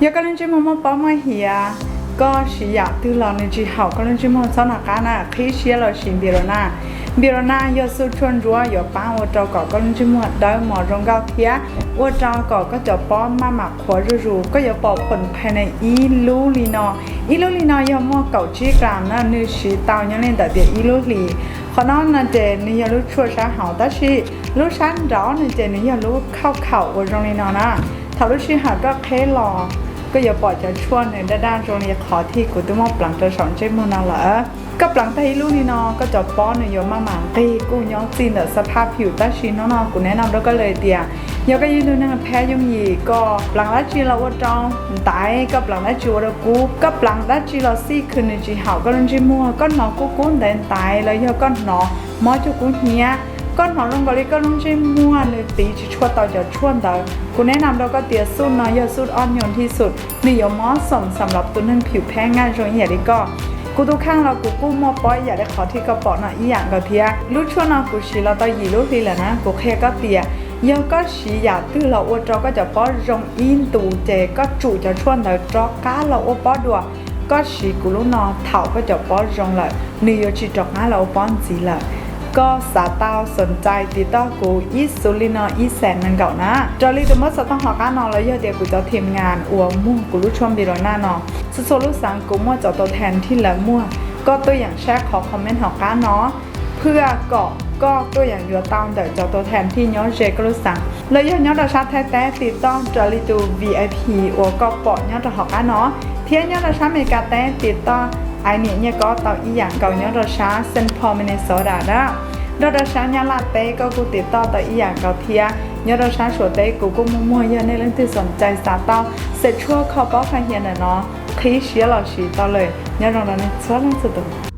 giờ cái lần chỉ mong bỏ mai hìa có sử dụng từ lần này chỉ học cái lần chỉ mong sau nào cả na khi xưa là xin bì rô na giờ số chuẩn rùa giờ bán ô trâu có cái lần chỉ mong đợi mỏ rong gạo thía ô trâu có cho bỏ mà mặc khóa rù có giờ bỏ phần phải này ít lú lì nọ giờ mua cậu chỉ làm na nữ sĩ tàu nhớ lên tại địa ít lú lìเขานอนนั่นเจนี่ยาลูกชัวช้าหาวแต่ชีลูกชั้นร้อนนั่นเจนี่ยาลูกเข้าวันตรงนี้นอนนะถ้าลูกชีหาก็เพลรอก็อย่าปล่อยจะชวนในด้านตรงนี้ขอที่กูต้องมอบหลังจะสอนเจ้ามูนาเหรอก็หลังแต่ลูกนี่นอก็จะป้อนเยอะมากๆตีกูย้อนจีนแต่สภาพผิวแต่ชีน้องกูแนะนำแล้วก็เลยเดียยาก็ยืนดูนั่งแพ้ยุ่งยีก็หลังแล้วจีเราว่าจ้องตายก็หลังแล้วจีเรากูก็หลังแล้วจีเราซี่คืนในจีหาวก็ลังจีมัวก็หนอกูเดินตายแล้วยาก็หนอมอจูกูเฮียก็หนอลงก็เลยก็ลังจีมัวเลยตีจะชวนต่อจะชวนต่อกูแนะนำเราก็เตี๋ยสู้น้อยอย่าสู้อ่อนโยนที่สุดนี่อย่าม้อสำหรับตัวนั้นผิวแพ้ง่ายจนอย่างนี้ก็กูทุกข้างเรากูมอป้อยอยากได้ขอที่กระป๋องหน่อยอีอย่างก็เทียลูกชวนเรากูชีเราต่อยีลูกทีแหละนะกูแค่ก็เตี๋ยยังก็ชีอยากตื้อเราอวดเราก็จะป้อรงอินตูเจก็จู่จะชวนเราจอกก้าเราอวดป้อดัวก็ชีกูลูกนอเถ่าก็จะป้อรงเลยนี่ยชีจอกก้าเราป้อนจีเลยก็สาตาวสนใจติดต่อกูอีสุลินออีแสนนั่นเก่านะจอรี่ตัวเมื่อสต้องหอก้านอแล้วเดี๋ยวกูจะทีมงานอัวมั่วกูรู้ชมบีโรน่านอสุดลูกสังกูมั่วจะตัวแทนที่เหลือมั่วก็ตัวอย่างแชร์ขอคอมเมนต์หอก้านอเพื่อก็ตัวอย่างยัวตามเดี๋ยวจะตัวแทนที่ย้อนเจก็รู้สังแล้วย้อนเราชาแท้ติดต่อจอรี่ตัว VIP อัวก็ปอย้อนจะหอก้านอเทียนย้อนเราชาเมกาแท้ติดต่อไอเนี่ยก็ต่ออีอย่างเก่าย้อนเราชาเซนพอลมินเนโซดาได้เราได้ช้ายาลาเต้ก็กูติดต่อต่ออีอย่างเก่าเทียยอดเราช้าชัวเต้กูมั่วเยอะในเรื่องที่สนใจสาเต้าเสร็จชั่วเขาป้อพาเฮียนเนาะที่เชียร์เราชีต่อเลยยอดเราเนี่ยชอบเรื่องสุด